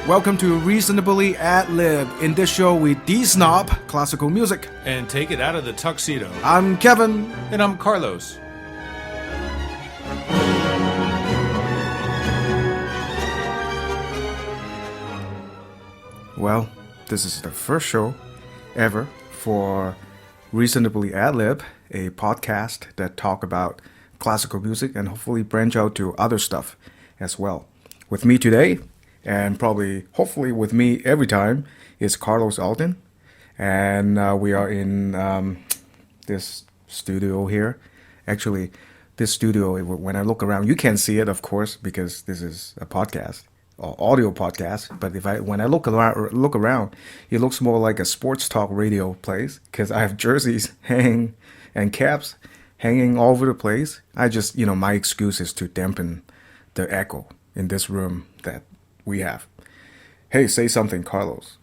Welcome to Reasonably Ad Lib. In this show, we de-snob classical music. And take it out of the tuxedo. I'm Kevin. And I'm Carlos. Well, this is the first show ever for Reasonably Ad Lib, a podcast that talk about classical music and hopefully branch out to other stuff as well. With me today, and probably, hopefully with me every time, is Carlos Alden. And we are in this studio here. Actually, this studio, when I look around, you can't see it, of course, because this is a podcast, or audio podcast. But when I look around, it looks more like a sports talk radio place, because I have jerseys hanging and caps hanging all over the place. I just, my excuse is to dampen the echo in this room that we have. Hey, say something, Carlos.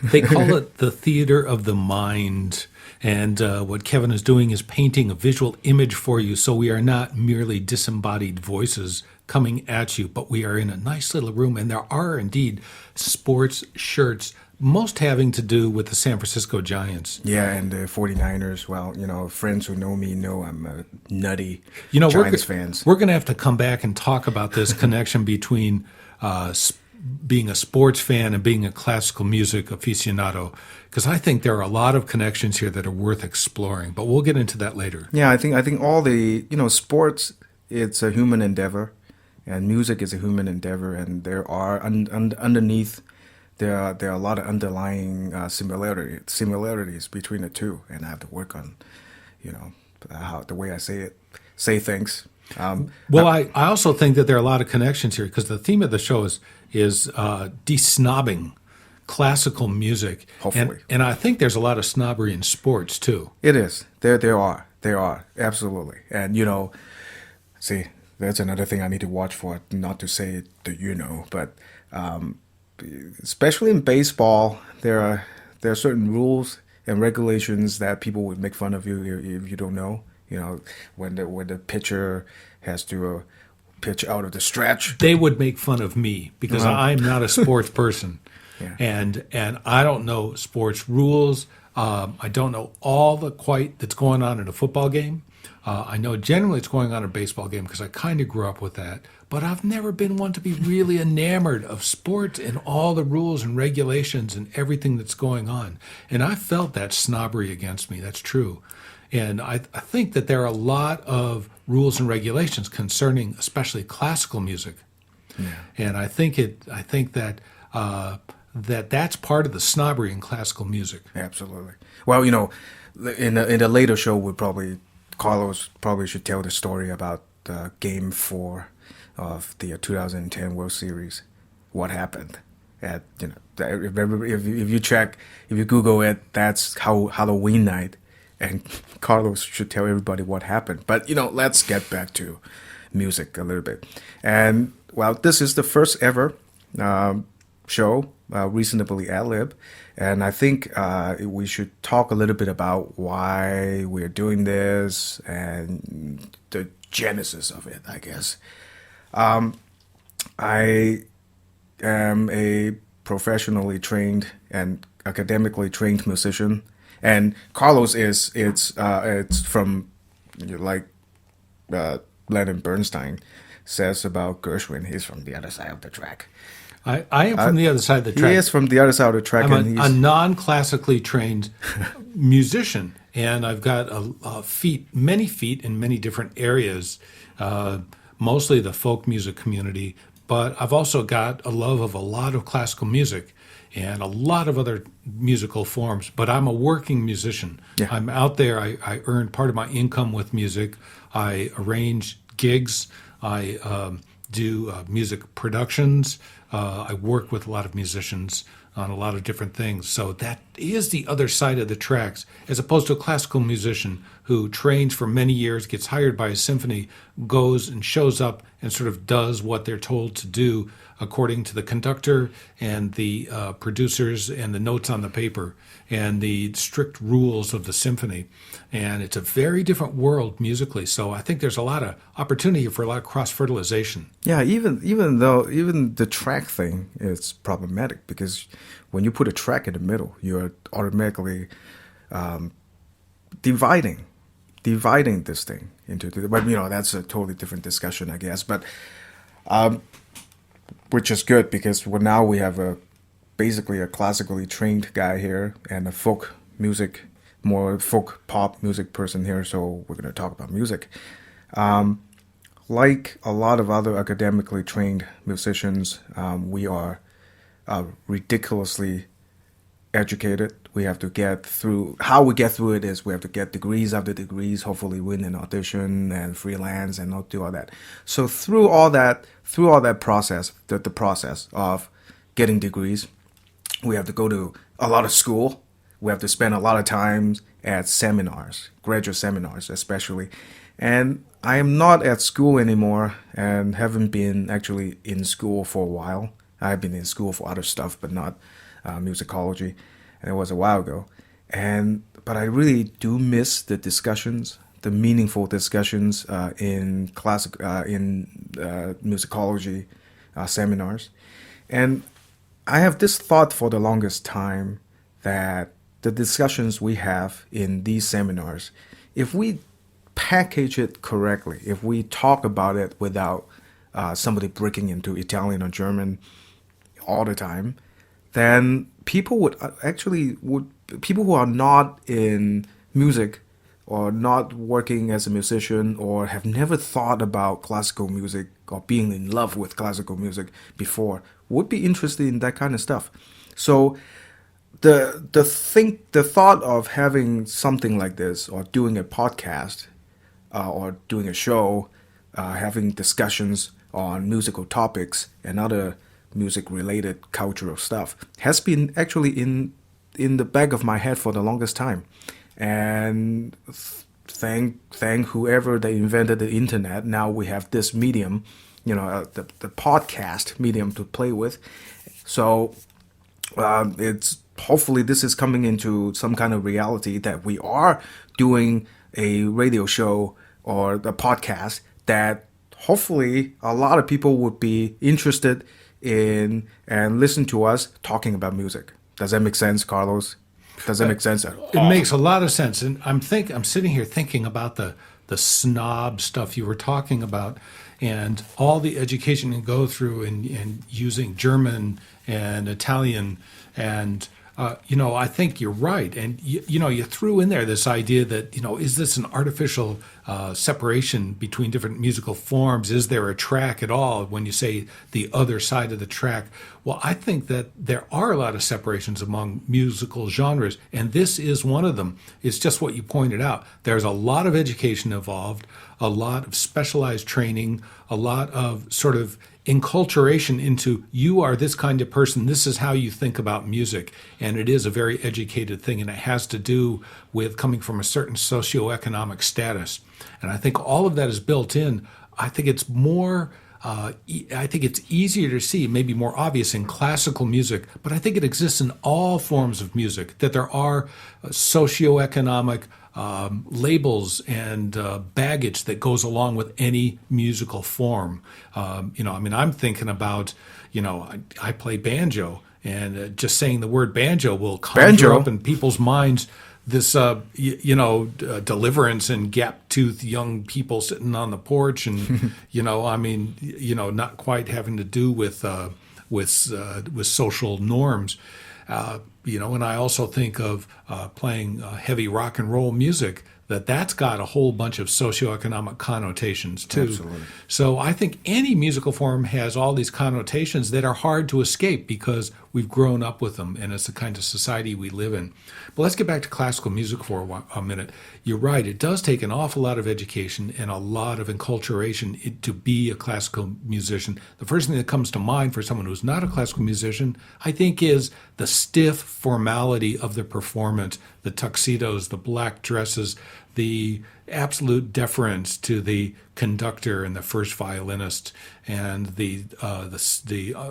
They call it the theater of the mind. And what Kevin is doing is painting a visual image for you, so we are not merely disembodied voices coming at you, but we are in a nice little room, and there are indeed sports shirts, most having to do with the San Francisco Giants. Yeah, and the 49ers. Well, friends who know me know I'm a nutty Giants fans. We're going to have to come back and talk about this connection between being a sports fan and being a classical music aficionado, because I think there are a lot of connections here that are worth exploring, but we'll get into that later. Yeah, I think all the, sports, it's a human endeavor, and music is a human endeavor, and there are underneath, there are a lot of underlying similarities between the two, and I have to work on, how the way I say things. I also think that there are a lot of connections here, because the theme of the show is de-snobbing classical music. Hopefully. And I think there's a lot of snobbery in sports, too. It is. There are, absolutely. And, see, that's another thing I need to watch for, not to say the but especially in baseball, there are certain rules and regulations that people would make fun of you if you don't know. When the pitcher has to pitch out of the stretch. They would make fun of me because I'm not a sports person. Yeah. And I don't know sports rules. I don't know all that's going on in a football game. I know generally it's going on in a baseball game because I kind of grew up with that. But I've never been one to be really enamored of sports and all the rules and regulations and everything that's going on. And I felt that snobbery against me. That's true. And I think that there are a lot of rules and regulations concerning especially classical music. Yeah. And I think that that's part of the snobbery in classical music. Absolutely. Well, in the later show, Carlos probably should tell the story about Game 4 of the 2010 World Series. What happened? If you Google it, that's how Halloween night. And Carlos should tell everybody what happened. But, let's get back to music a little bit. And, well, this is the first ever show, Reasonably Ad Lib. And I think we should talk a little bit about why we're doing this and the genesis of it, I guess. I am a professionally trained and academically trained musician. And Carlos it's from Leonard Bernstein says about Gershwin. He's from the other side of the track. I am from the other side of the track. He is from the other side of the track. I'm a non-classically trained musician, and I've got many feet in many different areas, mostly the folk music community. But I've also got a love of a lot of classical music and a lot of other musical forms, but I'm a working musician. Yeah. I'm out there. I earn part of my income with music. I arrange gigs. I do music productions. I work with a lot of musicians on a lot of different things. So that is the other side of the tracks, as opposed to a classical musician who trains for many years, gets hired by a symphony, goes and shows up and sort of does what they're told to do according to the conductor and the producers and the notes on the paper and the strict rules of the symphony. And it's a very different world musically. So I think there's a lot of opportunity for a lot of cross-fertilization. Yeah, even though the track thing is problematic, because when you put a track in the middle, you're automatically dividing this thing into but that's a totally different discussion, I guess. But which is good, because now we have basically a classically trained guy here and a more folk pop music person here. So we're going to talk about music. Like a lot of other academically trained musicians, we are ridiculously educated. We have to get through. How we get through it is we have to get degrees after degrees, hopefully win an audition and freelance and not do all that. So through all that process, the process of getting degrees, we have to go to a lot of school. We have to spend a lot of time at seminars, graduate seminars especially. And I am not at school anymore and haven't been actually in school for a while. I've been in school for other stuff, but not musicology, and it was a while ago. But I really do miss the discussions, the meaningful discussions in musicology seminars. And I have this thought for the longest time that the discussions we have in these seminars, if we package it correctly, if we talk about it without somebody breaking into Italian or German all the time, then people who are not in music or not working as a musician or have never thought about classical music or being in love with classical music before would be interested in that kind of stuff. So the thought of having something like this, or doing a podcast or doing a show, having discussions on musical topics and other music-related cultural stuff, has been actually in the back of my head for the longest time. And thank whoever they invented the internet, now we have this medium, the podcast medium to play with. So it's hopefully this is coming into some kind of reality that we are doing a radio show or the podcast that hopefully a lot of people would be interested in and listen to us talking about music. Does that make sense, Carlos? Does that make sense at all? It makes a lot of sense. And I'm sitting here thinking about the snob stuff you were talking about and all the education you go through in using German and Italian. And, I think you're right. And, you threw in there this idea that, is this an artificial separation between different musical forms? Is there a track at all when you say the other side of the track? Well, I think that there are a lot of separations among musical genres, and this is one of them. It's just what you pointed out. There's a lot of education involved, a lot of specialized training, a lot of sort of enculturation into you are this kind of person, this is how you think about music. And it is a very educated thing, and it has to do with coming from a certain socioeconomic status. And I think all of that is built in. I think it's it's easier to see, maybe more obvious in classical music, but I think it exists in all forms of music, that there are socioeconomic labels and baggage that goes along with any musical form. I'm thinking about, I play banjo, and just saying the word banjo will conjure up in people's minds this, deliverance and gap-toothed young people sitting on the porch, and not quite having to do with social norms. And I also think of playing heavy rock and roll music, that's got a whole bunch of socioeconomic connotations too. Absolutely. So I think any musical form has all these connotations that are hard to escape because we've grown up with them, and it's the kind of society we live in. But let's get back to classical music for a minute. You're right, it does take an awful lot of education and a lot of enculturation to be a classical musician. The first thing that comes to mind for someone who's not a classical musician, I think, is the stiff formality of the performance, the tuxedos, the black dresses, the absolute deference to the conductor and the first violinist, and the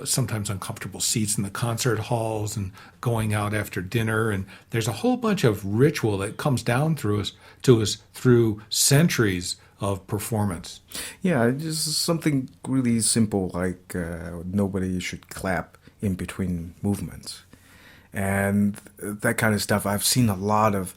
sometimes uncomfortable seats in the concert halls, and going out after dinner. And there's a whole bunch of ritual that comes down through us to us through centuries of performance. Yeah, just something really simple like nobody should clap in between movements. And that kind of stuff. I've seen a lot of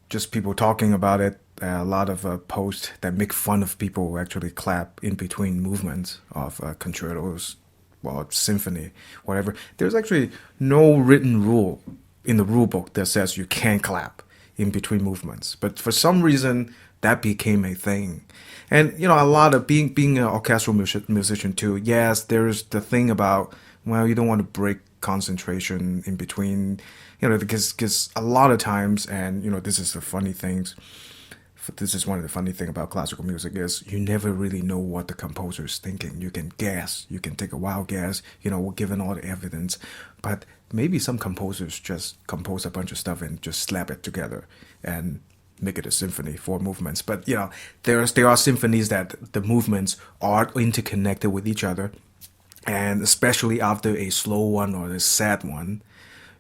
just people talking about it, a lot of posts that make fun of people who actually clap in between movements of concertos, well, symphony, whatever. There's actually no written rule in the rule book that says you can't clap in between movements. But for some reason, that became a thing. And, you know, a lot of being an orchestral musician too, yes, there's the thing about, well, you don't want to break concentration in between, you know, because a lot of times, and, you know, this is the funny things, this is one of the funny things about classical music is you never really know what the composer is thinking. You can guess, you can take a wild guess, you know, given all the evidence, but maybe some composers just compose a bunch of stuff and just slap it together and make it a symphony, 4 movements. But, you know, there are symphonies that the movements are interconnected with each other. And especially after a slow one or a sad one,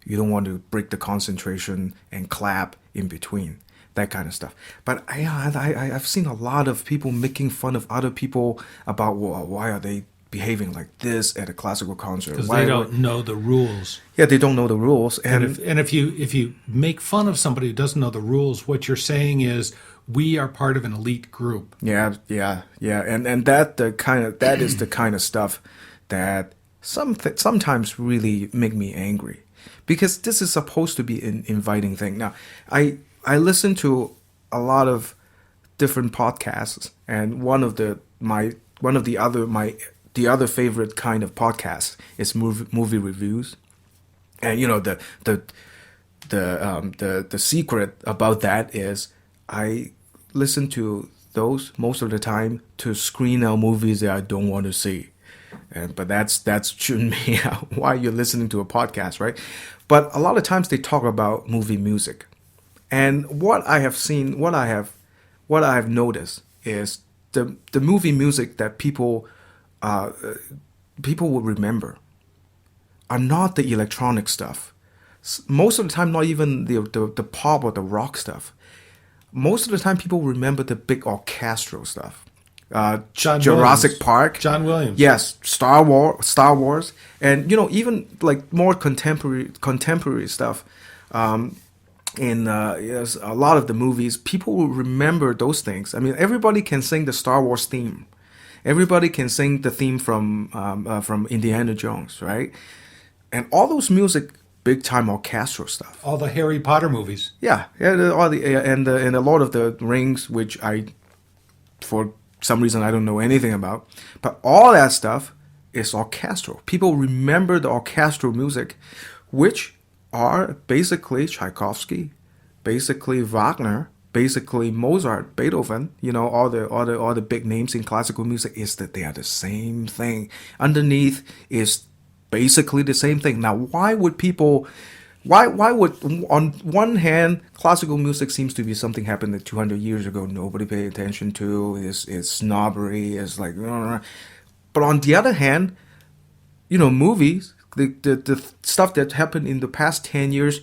you don't want to break the concentration and clap in between, that kind of stuff. But I've seen a lot of people making fun of other people about, well, why are they behaving like this at a classical concert? Because they don't know the rules. Yeah, they don't know the rules. And if you make fun of somebody who doesn't know the rules, what you're saying is we are part of an elite group. Yeah. And that is the kind of stuff that sometimes really make me angry, because this is supposed to be an inviting thing. Now, I listen to a lot of different podcasts, and one of the other favorite kind of podcast is movie reviews. And you know, the secret about that is I listen to those most of the time to screen out movies that I don't want to see. But that's shouldn't be why you're listening to a podcast, right? But a lot of times they talk about movie music, and what I have seen, what I have noticed is the movie music that people will remember are not the electronic stuff. Most of the time, not even the pop or the rock stuff. Most of the time, people remember the big orchestral stuff. Jurassic Park, John Williams. Yes, Star Wars, and you know, even like more contemporary stuff. Yes, a lot of the movies, people will remember those things. I mean, everybody can sing the Star Wars theme. Everybody can sing the theme from Indiana Jones, right? And all those music, big time orchestral stuff. All the Harry Potter movies. Yeah, all the and the Lord of the Rings, which for some reason I don't know anything about, but all that stuff is orchestral. People remember the orchestral music, which are basically Tchaikovsky, basically Wagner, basically Mozart, Beethoven. You know, all the big names in classical music is that they are the same thing. Underneath is basically the same thing. Now, why would on one hand, classical music seems to be something happened 200 years ago, nobody paid attention to, is snobbery, is like, but on the other hand, you know, movies, the stuff that happened in the past 10 years,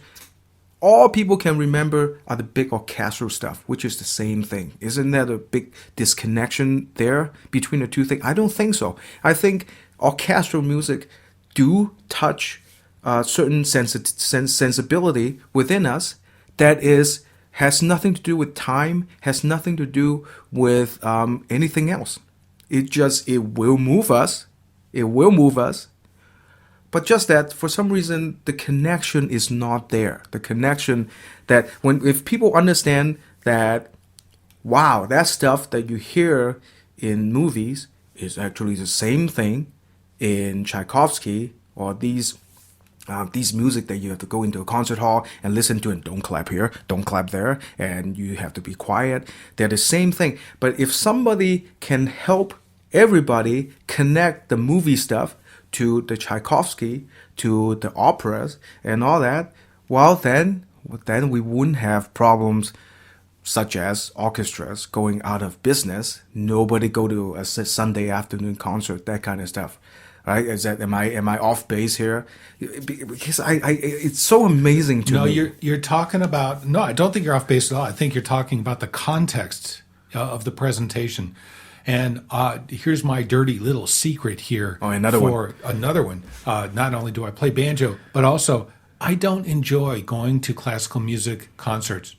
all people can remember are the big orchestral stuff, which is the same thing. Isn't there a big disconnection there between the two things? I don't think so. I think orchestral music do touch certain sensibility within us that has nothing to do with time, has nothing to do with anything else. It will move us. It will move us. But just that, for some reason, the connection is not there. The connection that if people understand that, wow, that stuff that you hear in movies is actually the same thing in Tchaikovsky, or these music that you have to go into a concert hall and listen to, and don't clap here, don't clap there, and you have to be quiet. They're the same thing. But if somebody can help everybody connect the movie stuff to the Tchaikovsky, to the operas and all that, well, then we wouldn't have problems such as orchestras going out of business. Nobody go to a Sunday afternoon concert, that kind of stuff. Right? Am I off base here? Because it's so amazing to me. No, you're talking about. No, I don't think you're off base at all. I think you're talking about the context of the presentation. And here's my dirty little secret here. Oh, another one. Not only do I play banjo, but also I don't enjoy going to classical music concerts.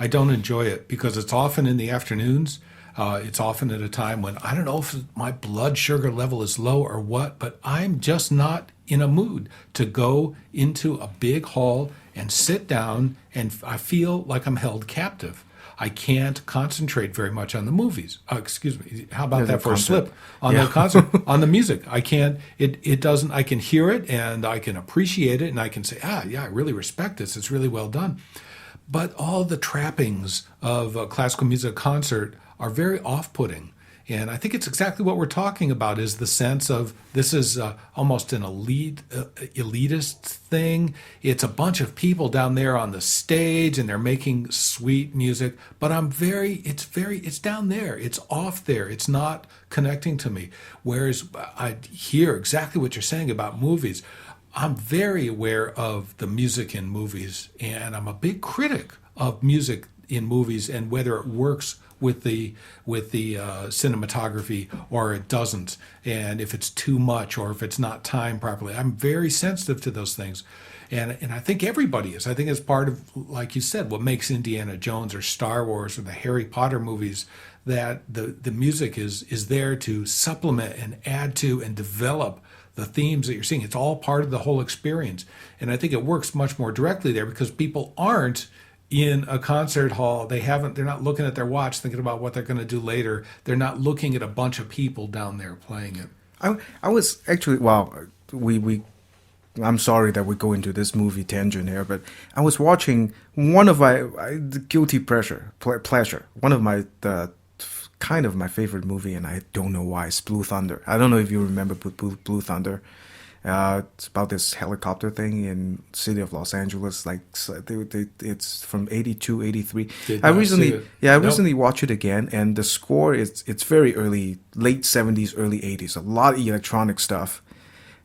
I don't enjoy it because it's often in the afternoons. It's often at a time when I don't know if my blood sugar level is low or what, but I'm just not in a mood to go into a big hall and sit down, and I feel like I'm held captive. I can't concentrate very much on the movies. Excuse me. How about that for a slip on the concert, on the music? I can't. It doesn't. I can hear it and I can appreciate it and I can say, yeah, I really respect this. It's really well done. But all the trappings of a classical music concert are very off-putting. And I think it's exactly what we're talking about, is the sense of this is almost an elitist thing. It's a bunch of people down there on the stage and they're making sweet music, but it's down there. It's off there. It's not connecting to me. Whereas I hear exactly what you're saying about movies. I'm very aware of the music in movies, and I'm a big critic of music in movies and whether it works with the cinematography or it doesn't, and if it's too much or if it's not timed properly. I'm very sensitive to those things, and I think everybody is. I think it's part of, like you said, what makes Indiana Jones or Star Wars or the Harry Potter movies, that the music is there to supplement and add to and develop the themes that you're seeing. It's all part of the whole experience, and I think it works much more directly there because people aren't in a concert hall. They're not looking at their watch thinking about what they're going to do later. They're not looking at a bunch of people down there playing it. I was actually, I'm sorry that we go into this movie tangent here, but I was watching one of the guilty pleasure, one of my favorite movie, and I don't know why, it's Blue Thunder. I don't know if you remember Blue Thunder. It's about this helicopter thing in city of Los Angeles. Like it's from 82, 83. I recently watched it again, and the score it's very early, late 70s, early 80s. A lot of electronic stuff,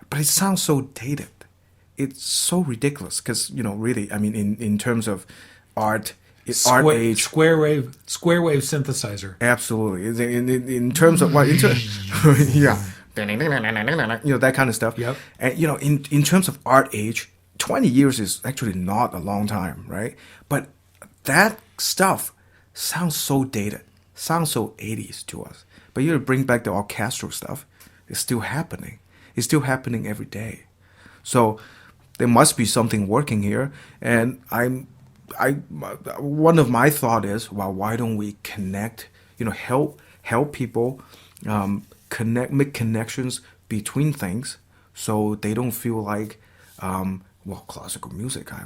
but it sounds so dated. It's so ridiculous because really, I mean, in terms of art. Art age, square wave synthesizer. Absolutely. In terms of yeah. That kind of stuff. Yep. And in terms of art age, 20 years is actually not a long time, right? But that stuff sounds so dated, sounds so 80s to us. But you bring back the orchestral stuff, it's still happening. It's still happening every day. So there must be something working here. And one of my thought is, well, why don't we connect? Help people. Make connections between things, so they don't feel like, classical music. I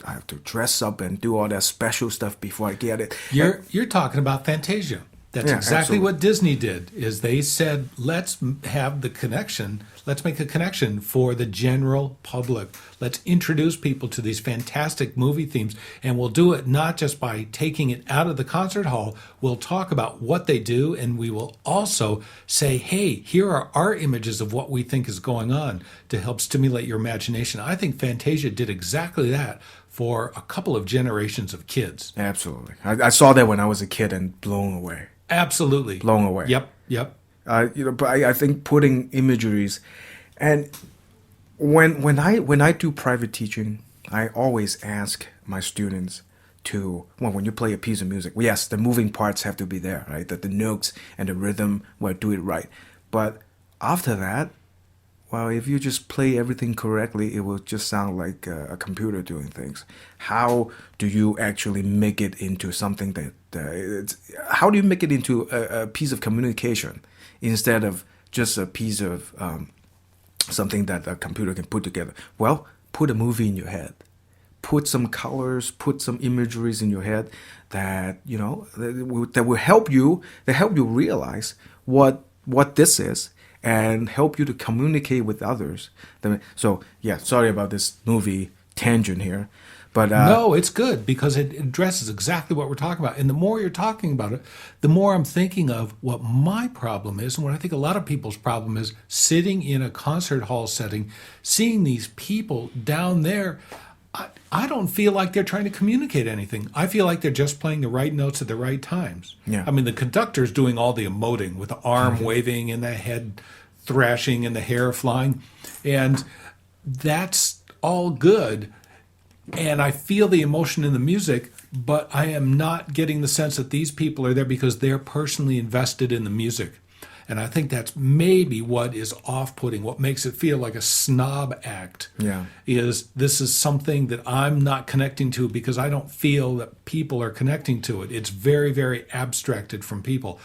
have to dress up and do all that special stuff before I get it. You're talking about Fantasia. That's exactly absolutely what Disney did. Is they said, let's have the connection. Let's make a connection for the general public. Let's introduce people to these fantastic movie themes, and we'll do it not just by taking it out of the concert hall. We'll talk about what they do, and we will also say, hey, here are our images of what we think is going on to help stimulate your imagination. I think Fantasia did exactly that for a couple of generations of kids. Absolutely. I saw that when I was a kid and blown away. Absolutely. Blown away. Yep. But I think putting imageries, and when I do private teaching, I always ask my students to, when you play a piece of music, yes, the moving parts have to be there, right? That the notes and the rhythm will do it right. But after that, well, if you just play everything correctly, it will just sound like a computer doing things. How do you actually make it into something how do you make it into a piece of communication instead of just a piece of something that a computer can put together? Well, put a movie in your head. Put some colors, put some imageries in your head that will help you realize what this is, and help you to communicate with others. So, sorry about this movie tangent here. But No, it's good because it addresses exactly what we're talking about. And the more you're talking about it, the more I'm thinking of what my problem is, and what I think a lot of people's problem is, sitting in a concert hall setting, seeing these people down there. I don't feel like they're trying to communicate anything. I feel like they're just playing the right notes at the right times. Yeah. I mean, the conductor's doing all the emoting with the arm waving and the head thrashing and the hair flying. And that's all good. And I feel the emotion in the music, but I am not getting the sense that these people are there because they're personally invested in the music. And I think that's maybe what is off-putting, what makes it feel like a snob act. Yeah. Is this is something that I'm not connecting to because I don't feel that people are connecting to it. It's very, very abstracted from people.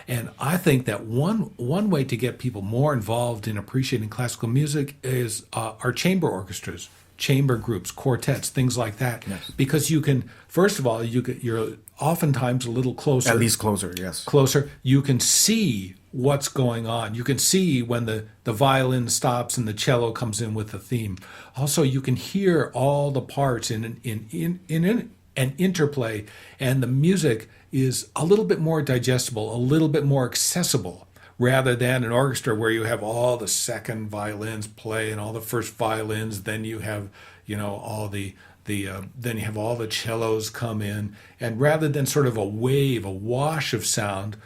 And I think that one way to get people more involved in appreciating classical music is our chamber orchestras, chamber groups, quartets, things like that. Yes. Because you can, first of all, you're oftentimes a little closer. At least closer, yes. Closer. You can see what's going on. You can see when the violin stops and the cello comes in with the theme. Also, you can hear all the parts in an interplay, and the music is a little bit more digestible, a little bit more accessible, rather than an orchestra where you have all the second violins play and all the first violins, then you have, all the then you have all the cellos come in, and rather than sort of a wave, a wash of sound,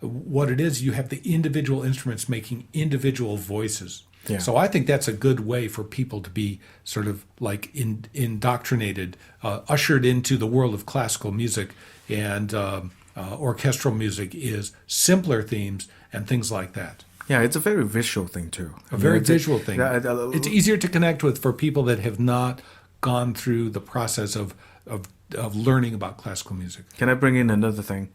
what it is, you have the individual instruments making individual voices. Yeah. So I think that's a good way for people to be sort of like indoctrinated, ushered into the world of classical music, and orchestral music is simpler themes and things like that. Yeah, it's a very visual thing too. A very visual thing. It's easier to connect with for people that have not gone through the process of learning about classical music. Can I bring in another thing?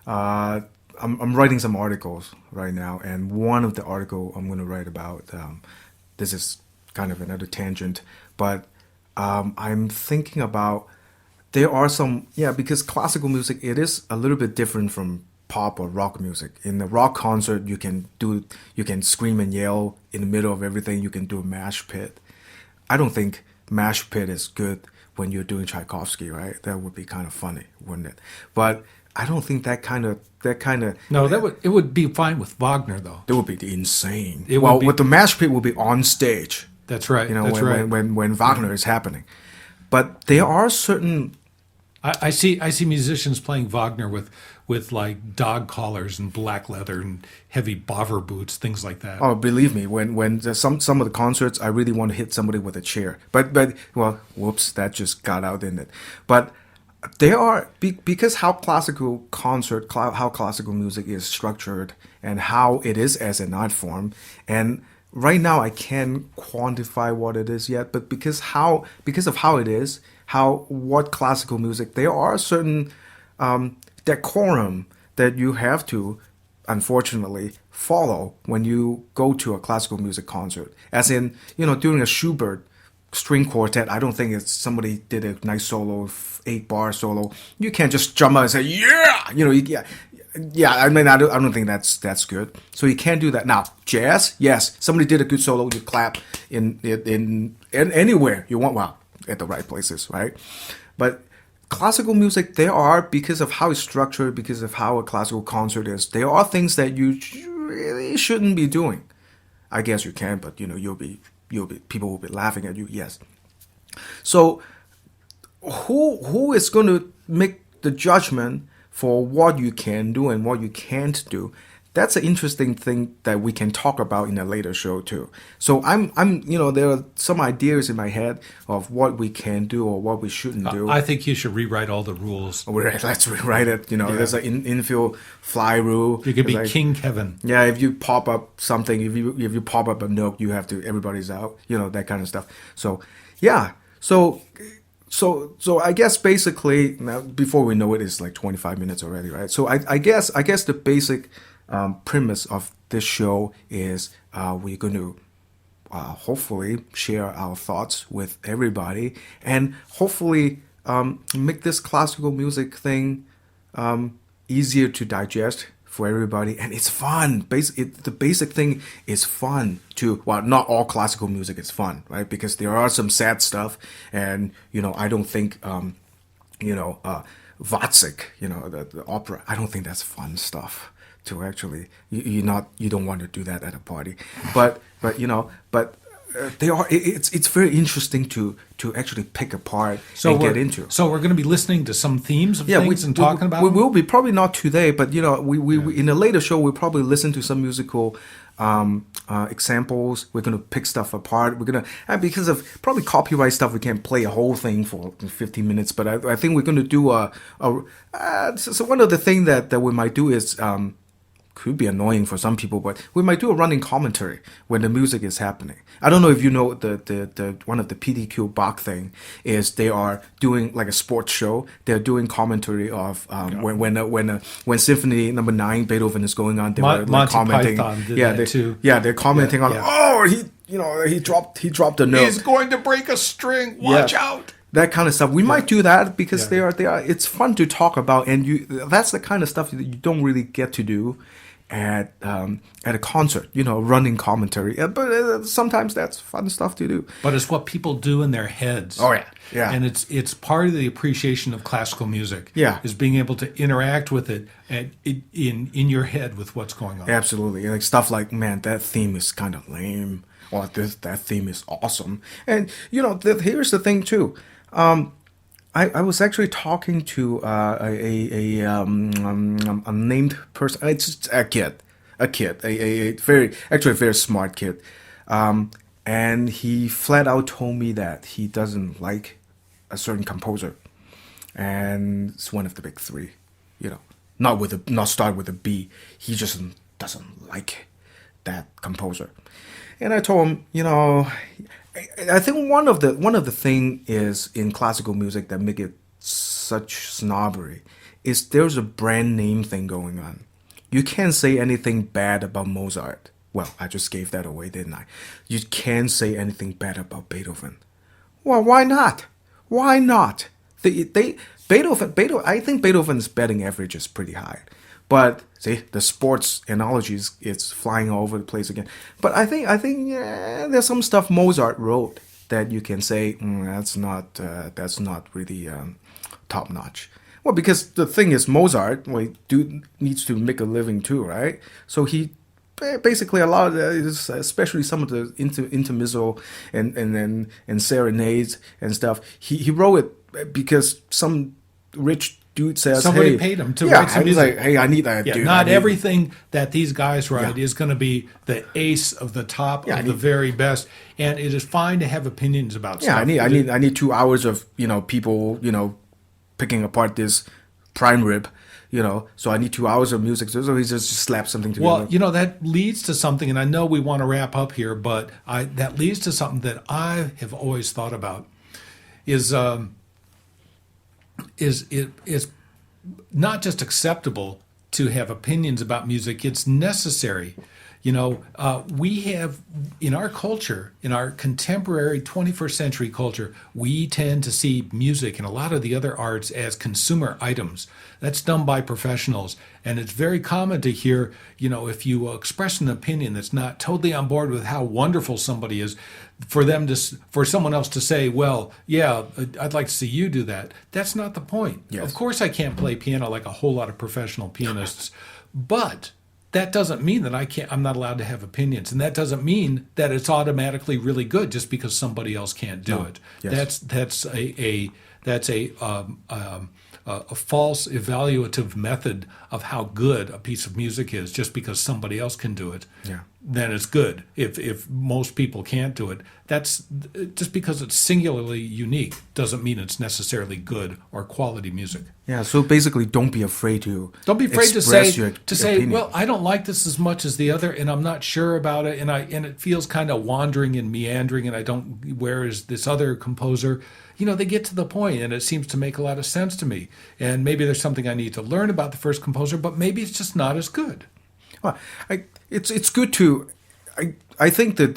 I'm writing some articles right now, and one of the article I'm going to write about, this is kind of another tangent, but I'm thinking about, there are some, because classical music, it is a little bit different from pop or rock music. In the rock concert, you can scream and yell in the middle of everything. You can do a mash pit. I don't think mash pit is good when you're doing Tchaikovsky, right? That would be kind of funny, wouldn't it? But I don't think that kind of No, it would be fine with Wagner though. That would be insane. Would be, with the mash pit will be on stage. That's right. When Wagner is happening. But there are certain. I see musicians playing Wagner with like dog collars and black leather and heavy boffer boots, things like that. Oh, believe me, when some of the concerts, I really want to hit somebody with a chair. But whoops, that just got out, didn't it? But there are, because how classical music is structured and how it is as an art form, and right now I can't quantify what it is yet, but because of how it is, what classical music, there are certain decorum that you have to, unfortunately, follow when you go to a classical music concert. As in, during a Schubert string quartet, I don't think it's somebody did a nice solo, 8-bar solo. You can't just jump out and say, yeah. I mean, I don't think that's good. So you can't do that. Now, jazz, yes, somebody did a good solo, you clap in anywhere you want. Well, at the right places, right? But classical music, there are, because of how it's structured, because of how a classical concert is, there are things that you really shouldn't be doing. I guess you can, but people will be laughing at you. Yes. So who is going to make the judgment for what you can do and what you can't do? That's an interesting thing that we can talk about in a later show too. So I'm there are some ideas in my head of what we can do or what we shouldn't do. I think you should rewrite all the rules. Let's rewrite it. There's an infield fly rule. You could be King Kevin. Yeah, if you pop up something, if you pop up a note, you have to, everybody's out. That kind of stuff. So yeah, so I guess basically, now before we know it, it's like 25 minutes already, right? So I guess the basic premise of this show is we're going to hopefully share our thoughts with everybody, and hopefully make this classical music thing easier to digest for everybody, and it's fun. The basic thing is fun too. Well, not all classical music is fun, right? Because there are some sad stuff, and I don't think Wozzeck, the opera. I don't think that's fun stuff to actually. You don't want to do that at a party, but they are. It's very interesting to actually pick apart and get into. So we're going to be listening to some themes of things and talking about. We will be, probably not today, but we in a later show we'll probably listen to some musical examples. We're going to pick stuff apart. We're going to, and because of probably copyright stuff, we can't play a whole thing for 15 minutes. But I think we're going to do so one of the things that we might do is. Could be annoying for some people, but we might do a running commentary when the music is happening. I don't know if you know the one of the PDQ Bach thing is they are doing like a sports show. They're doing commentary of when Symphony Number 9 Beethoven is going on. They were like commenting. Python did that too. Yeah, they're commenting on. Oh, he dropped a note. He's going to break a string. Watch out. That kind of stuff. We might do that because they are. It's fun to talk about, and that's the kind of stuff that you don't really get to do at a concert. Running commentary. But sometimes that's fun stuff to do. But it's what people do in their heads. Oh yeah. And it's part of the appreciation of classical music. Yeah. Is being able to interact with it and in your head with what's going on. Absolutely, like stuff like, man, that theme is kind of lame, or that theme is awesome. And here's the thing too. I was actually talking to a named person. It's a kid, a very smart kid, and he flat out told me that he doesn't like a certain composer, and it's one of the big three. Not start with a B. He just doesn't like that composer, and I told him, I think one of the thing is in classical music that make it such snobbery is there's a brand name thing going on. You can't say anything bad about Mozart. Well, I just gave that away, didn't I? You can't say anything bad about Beethoven. Well, why not? Why not? Beethoven. I think Beethoven's batting average is pretty high. But see, the sports analogies, it's flying all over the place again. But I think there's some stuff Mozart wrote that you can say that's not really top notch. Well, because the thing is, Mozart needs to make a living too, right? So he basically a lot of especially some of the intermezzo and serenades and stuff. He wrote it because some rich dude says, somebody paid him to write some music. Like, hey, I need that. Dude, not everything that these guys write is going to be the ace of the top of the very best. And it is fine to have opinions about stuff. I need 2 hours of people picking apart this prime rib. So I need 2 hours of music. So he just slaps something together. Well, that leads to something, and I know we want to wrap up here, but that leads to something that I have always thought about is not just acceptable to have opinions about music, it's necessary. We have in our culture, in our contemporary 21st century culture, we tend to see music and a lot of the other arts as consumer items. That's done by professionals. And it's very common to hear, if you express an opinion that's not totally on board with how wonderful somebody is, for someone else to say, well, yeah, I'd like to see you do that. That's not the point. Yes. Of course I can't play piano like a whole lot of professional pianists, but that doesn't mean that I'm not allowed to have opinions, and that doesn't mean that it's automatically really good just because somebody else can't do it. Yes. That's a false evaluative method of how good a piece of music is. Just because somebody else can do it, then it's good. If most people can't do it, that's just because it's singularly unique doesn't mean it's necessarily good or quality music. Yeah. So basically, don't be afraid to say, well, I don't like this as much as the other, and I'm not sure about it, and it feels kind of wandering and meandering, and where is this other composer? They get to the point, and it seems to make a lot of sense to me. And maybe there's something I need to learn about the first composer, but maybe it's just not as good. Well, it's good to. I think that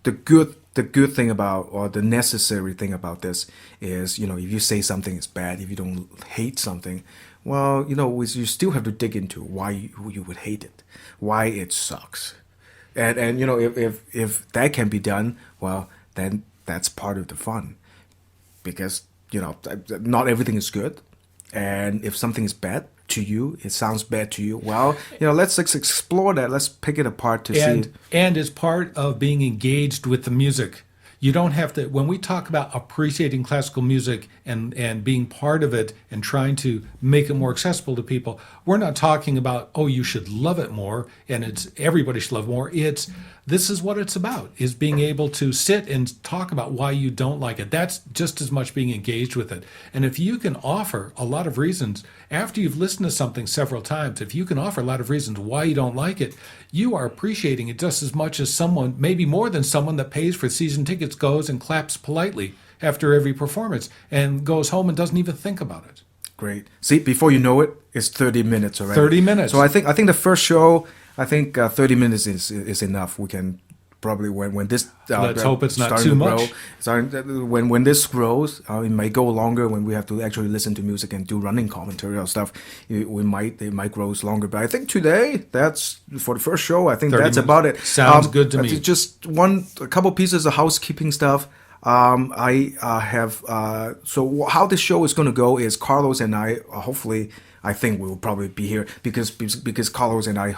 the good thing about, or the necessary thing about this is, if you say something is bad, if you don't hate something, well, you still have to dig into why you would hate it, why it sucks. And if that can be done, well, then that's part of the fun. Because, not everything is good. And if something is bad to you, it sounds bad to you, well, let's explore that. Let's pick it apart to see. And as part of being engaged with the music, you don't have to, when we talk about appreciating classical music and being part of it and trying to make it more accessible to people, we're not talking about, oh, you should love it more and everybody should love more. This is what it's about, is being able to sit and talk about why you don't like it. That's just as much being engaged with it. And if you can offer a lot of reasons, after you've listened to something several times, if you can offer a lot of reasons why you don't like it, you are appreciating it just as much as someone, maybe more than someone that pays for season tickets, goes and claps politely after every performance and goes home and doesn't even think about it. Great. See, before you know it, it's 30 minutes already. 30 minutes. So I think the first show, 30 minutes is enough. We can probably when this let's hope it's not too much. When this grows, it might go longer. When we have to actually listen to music and do running commentary or stuff, it might grow longer. But I think today, that's for the first show. I think that's about it. Sounds good to me. Just a couple pieces of housekeeping stuff. I have so how this show is going to go is Carlos and I hopefully. I think we will probably be here because Carlos and I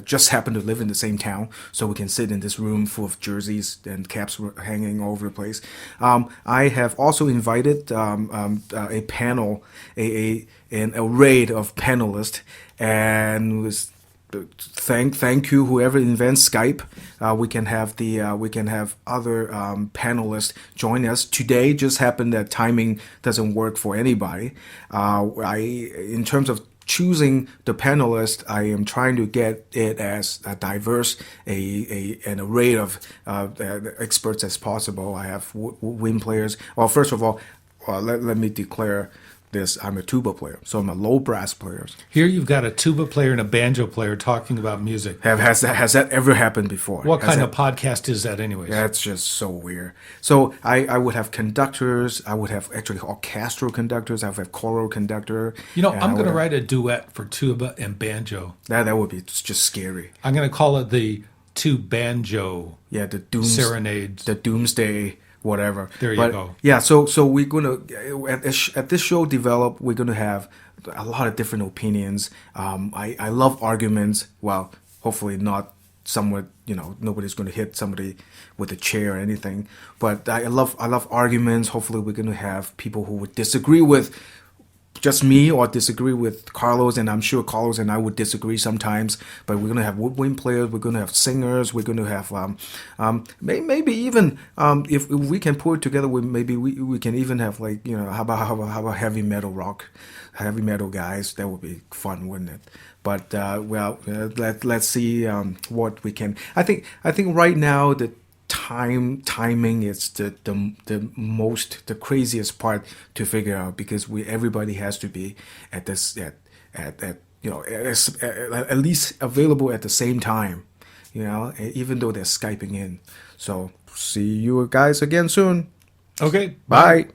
just happen to live in the same town, so we can sit in this room full of jerseys and caps hanging all over the place. I have also invited a panel, an array of panelists, and was thank you whoever invents Skype. We can have other panelists join us today. Just happened that timing doesn't work for anybody. In terms of choosing the panelists, I am trying to get it as diverse an array of experts as possible. I have wind players. Well, first of all, let me declare this. I'm a tuba player, so I'm a low brass player. Here you've got a tuba player and a banjo player talking about music. Has that ever happened before? What kind of podcast is that anyways? That's just so weird. So I would have conductors. I would have actually orchestral conductors. I would have choral conductor. I'm going to write a duet for tuba and banjo. That would be just scary. I'm going to call it the two banjo serenades. The doomsday whatever. There you go. Yeah, so we're gonna at this show develop. We're gonna have a lot of different opinions. I love arguments. Well, hopefully not somewhat. Nobody's gonna hit somebody with a chair or anything. But I love arguments. Hopefully, we're gonna have people who would disagree with just me or disagree with Carlos, and I'm sure Carlos and I would disagree sometimes, but we're going to have woodwind players, we're going to have singers, we're going to have maybe even if we can put it together, maybe we can even have how about heavy metal guys. That would be fun, wouldn't it? But let's see what we can. I think right now the timing is the craziest part to figure out, because everybody has to be at least available at the same time, even though they're Skyping in. So see you guys again soon. Okay, bye.